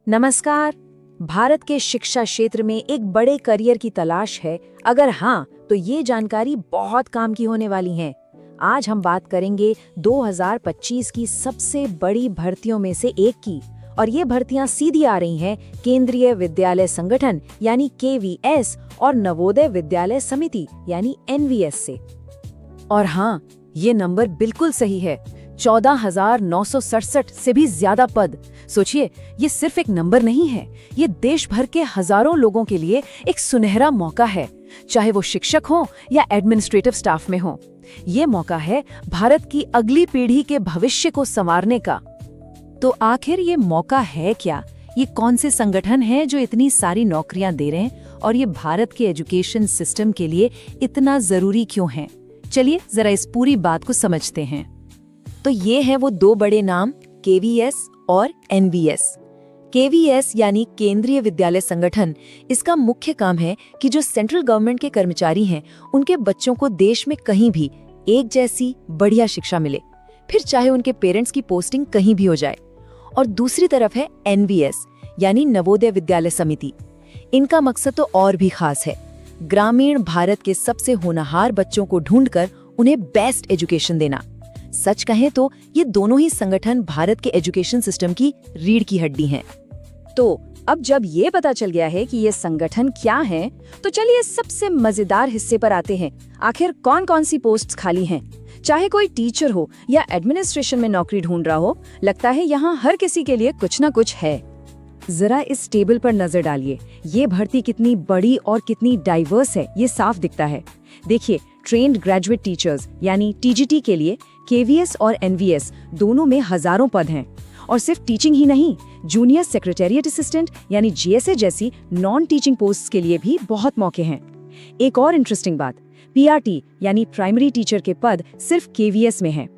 नमस्कार। भारत के शिक्षा क्षेत्र में एक बड़े करियर की तलाश है। अगर हाँ, तो ये जानकारी बहुत काम की होने वाली है। आज हम बात करेंगे 2025 की सबसे बड़ी भर्तियों में से एक की, और ये भर्तियां सीधी आ रही हैं केंद्रीय विद्यालय संगठन यानी KVS और नवोदय विद्यालय समिति यानी NVS से। और हाँ, ये नंबर बिल्कुल सही है, 14,967 से भी ज्यादा पद। सोचिए, ये सिर्फ एक नंबर नहीं है, ये देश भर के हजारों लोगों के लिए एक सुनहरा मौका है, चाहे वो शिक्षक हो या एडमिनिस्ट्रेटिव स्टाफ में हो। ये मौका है भारत की अगली पीढ़ी के भविष्य को संवारने का। तो आखिर ये मौका है क्या? ये कौन से संगठन हैं जो इतनी सारी नौकरियां दे रहे हैं, और ये भारत के एजुकेशन सिस्टम के लिए इतना जरूरी क्यों है? चलिए जरा इस पूरी बात को समझते हैं। तो ये हैं वो दो बड़े नाम, KVS और NVS। KVS यानी केंद्रीय विद्यालय संगठन, इसका मुख्य काम है कि जो सेंट्रल गवर्नमेंट के कर्मचारी हैं, उनके बच्चों को देश में कहीं भी एक जैसी बढ़िया शिक्षा मिले, फिर चाहे उनके पेरेंट्स की पोस्टिंग कहीं भी हो जाए। और दूसरी तरफ है NVS यानी नवोदय विद्यालय समिति। इनका मकसद तो और भी खास है, ग्रामीण भारत के सबसे होनहार बच्चों को ढूंढकर उन्हें बेस्ट एजुकेशन देना। सच कहें तो ये दोनों ही संगठन भारत के एजुकेशन सिस्टम की रीढ़ की हड्डी हैं। तो अब जब ये पता चल गया है कि ये संगठन क्या है, तो चलिए सबसे मजेदार हिस्से पर आते हैं। आखिर कौन कौन सी पोस्ट्स खाली हैं? चाहे कोई टीचर हो या एडमिनिस्ट्रेशन में नौकरी ढूंढ रहा हो, लगता है यहाँ हर किसी के लिए कुछ ना कुछ है। जरा इस टेबल पर नजर डालिए, ये भर्ती कितनी बड़ी और कितनी डाइवर्स है, ये साफ दिखता है। देखिए, ट्रेन्ड ग्रेजुएट टीचर्स यानी TGT के लिए KVS और NVS दोनों में हजारों पद हैं। और सिर्फ टीचिंग ही नहीं, जूनियर सेक्रेटेरिएट असिस्टेंट यानी GSA जैसी नॉन टीचिंग पोस्ट्स के लिए भी बहुत मौके हैं। एक और इंटरेस्टिंग बात, PRT यानी प्राइमरी टीचर के पद सिर्फ KVS में हैं।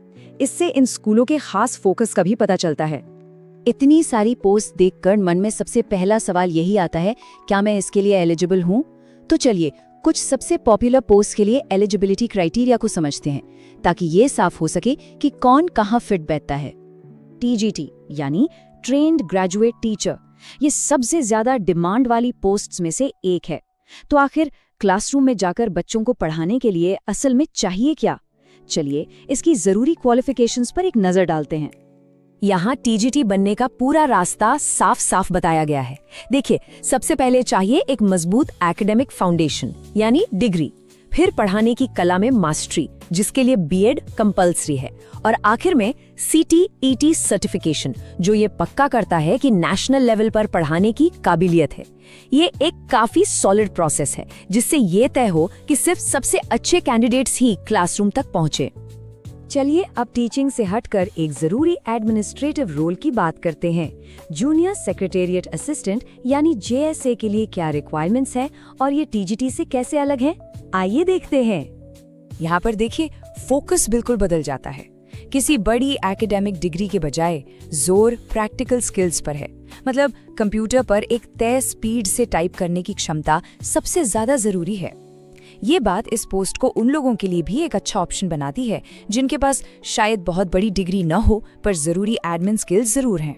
इससे इन स्कूलों के खास फोकस का भी पता चलता है। इतनी सारी पोस्ट देखकर मन में सबसे पहला सवाल यही आता है, क्या मैं इसके लिए एलिजिबल हूँ? तो चलिए कुछ सबसे पॉपुलर पोस्ट के लिए एलिजिबिलिटी क्राइटेरिया को समझते हैं, ताकि ये साफ हो सके कि कौन कहाँ फिट बैठता है। TGT यानी ट्रेन्ड ग्रेजुएट टीचर, ये सबसे ज्यादा डिमांड वाली पोस्ट्स में से एक है। तो आखिर क्लासरूम में जाकर बच्चों को पढ़ाने के लिए असल में चाहिए क्या? चलिए इसकी जरूरी क्वालिफिकेशंस पर एक नजर डालते हैं। यहाँ TGT बनने का पूरा रास्ता साफ साफ बताया गया है। देखिए, सबसे पहले चाहिए एक मजबूत एकेडमिक फाउंडेशन यानी डिग्री, फिर पढ़ाने की कला में मास्टरी जिसके लिए B.Ed कंपल्सरी है, और आखिर में CTET सर्टिफिकेशन जो ये पक्का करता है कि नेशनल लेवल पर पढ़ाने की काबिलियत है। ये एक काफी सॉलिड प्रोसेस है जिससे ये तय हो कि सिर्फ सबसे अच्छे कैंडिडेट्स ही क्लासरूम तक पहुंचे। चलिए अब टीचिंग से हटकर एक जरूरी एडमिनिस्ट्रेटिव रोल की बात करते हैं। जूनियर सेक्रेटेरिएट असिस्टेंट यानी JSA के लिए क्या रिक्वायरमेंट्स है और ये TGT से कैसे अलग है, आइए देखते हैं। यहाँ पर देखिए, फोकस बिल्कुल बदल जाता है। किसी बड़ी एकेडमिक डिग्री के बजाय जोर प्रैक्टिकल स्किल्स पर है। मतलब कंप्यूटर पर एक तय स्पीड से टाइप करने की क्षमता सबसे ज्यादा जरूरी है। ये बात इस पोस्ट को उन लोगों के लिए भी एक अच्छा ऑप्शन बनाती है जिनके पास शायद बहुत बड़ी डिग्री न हो पर जरूरी एडमिन स्किल्स जरूर हैं।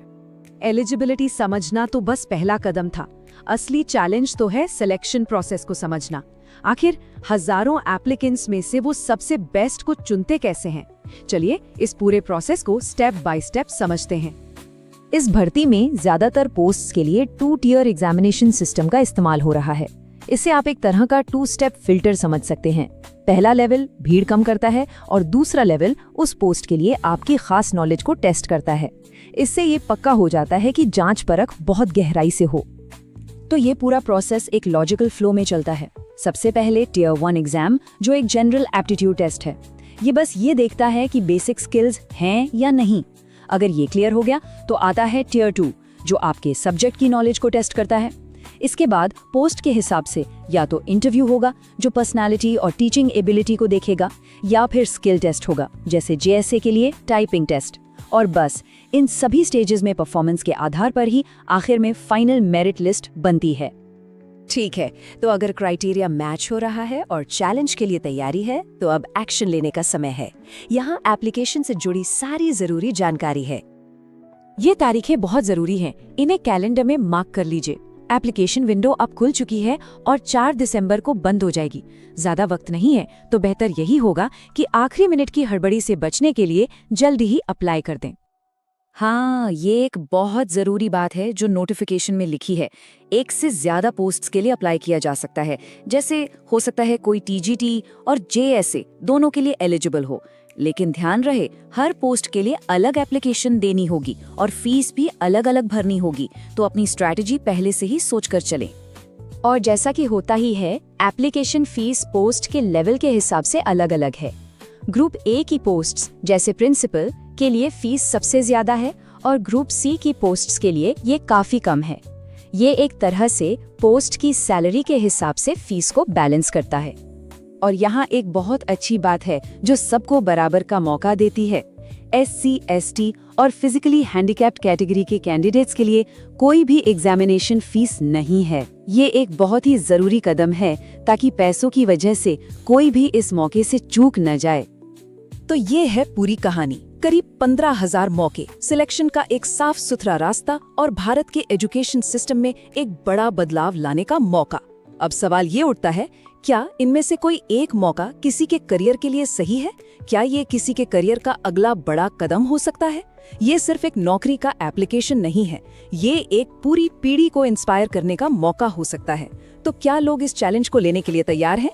एलिजिबिलिटी समझना तो बस पहला कदम था, असली चैलेंज तो है सिलेक्शन प्रोसेस को समझना। आखिर हजारों एप्लीकेंट्स में से वो सबसे बेस्ट को चुनते कैसे हैं? चलिए इस पूरे प्रोसेस को स्टेप बाय स्टेप समझते हैं। इस भर्ती में ज्यादातर पोस्ट्स के लिए 2 टियर एग्जामिनेशन सिस्टम का इस्तेमाल हो रहा है। इससे आप एक तरह का 2 स्टेप फिल्टर समझ सकते हैं। पहला लेवल भीड़ कम करता है और दूसरा लेवल उस पोस्ट के लिए आपकी खास नॉलेज को टेस्ट करता है। इससे ये पक्का हो जाता है कि जांच परख बहुत गहराई से हो। तो ये पूरा प्रोसेस एक लॉजिकल फ्लो में चलता है। सबसे पहले टियर 1 एग्जाम जो एक जनरल एप्टीट्यूड टेस्ट है। ये बस ये देखता है कि बेसिक स्किल्स हैं या नहीं। अगर ये क्लियर हो गया तो आता है टियर 2 जो आपके सब्जेक्ट की नॉलेज को टेस्ट करता है। इसके बाद पोस्ट के हिसाब से या तो इंटरव्यू होगा जो पर्सनालिटी और टीचिंग एबिलिटी को देखेगा, या फिर स्किल टेस्ट होगा जैसे JSA के लिए टाइपिंग टेस्ट। और बस इन सभी स्टेजेस में परफॉर्मेंस के आधार पर ही आखिर में फाइनल मेरिट लिस्ट बनती है। ठीक है, तो अगर क्राइटेरिया मैच हो रहा है और चैलेंज के लिए तैयारी है तो अब एक्शन लेने का समय है। यहाँ एप्लीकेशन से जुड़ी सारी जरूरी जानकारी है। ये तारीखें बहुत जरूरी हैं, इन्हें कैलेंडर में मार्क कर लीजिए। एप्लीकेशन विंडो अब खुल चुकी है और 4 दिसंबर को बंद हो जाएगी। ज्यादा वक्त नहीं है, तो बेहतर यही होगा कि आखिरी मिनट की हड़बड़ी से बचने के लिए जल्दी ही अप्लाई कर दें। हाँ, ये एक बहुत ज़रूरी बात है जो नोटिफिकेशन में लिखी है। एक से ज़्यादा पोस्ट्स के लिए अप्लाई किया जा सकता है, जैसे हो सकता है कोई टीजीटी और जेएसए दोनों के लिए एलिजिबल हो। लेकिन ध्यान रहे, हर पोस्ट के लिए अलग एप्लीकेशन देनी होगी और फीस भी अलग अलग भरनी होगी, तो अपनी स्ट्रैटेजी पहले से ही सोच कर चलें। और जैसा कि होता ही है, एप्लीकेशन फीस पोस्ट के लेवल के हिसाब से अलग अलग है। ग्रुप ए की पोस्ट्स जैसे प्रिंसिपल के लिए फीस सबसे ज्यादा है और ग्रुप सी की पोस्ट्स के लिए ये काफी कम है। ये एक तरह से पोस्ट की सैलरी के हिसाब से फीस को बैलेंस करता है। और यहाँ एक बहुत अच्छी बात है जो सबको बराबर का मौका देती है। SC, ST और फिजिकली हैंडीकैप्ड कैटेगरी के कैंडिडेट्स के लिए कोई भी एग्जामिनेशन फीस नहीं है। ये एक बहुत ही जरूरी कदम है ताकि पैसों की वजह से कोई भी इस मौके से चूक न जाए। तो ये है पूरी कहानी। करीब 15,000 मौके, सिलेक्शन का एक साफ सुथरा रास्ता और भारत के एजुकेशन सिस्टम में एक बड़ा बदलाव लाने का मौका। अब सवाल ये उठता है, क्या इनमें से कोई एक मौका किसी के करियर के लिए सही है? क्या ये किसी के करियर का अगला बड़ा कदम हो सकता है? ये सिर्फ एक नौकरी का एप्लीकेशन नहीं है, ये एक पूरी पीढ़ी को इंस्पायर करने का मौका हो सकता है। तो क्या लोग इस चैलेंज को लेने के लिए तैयार हैं?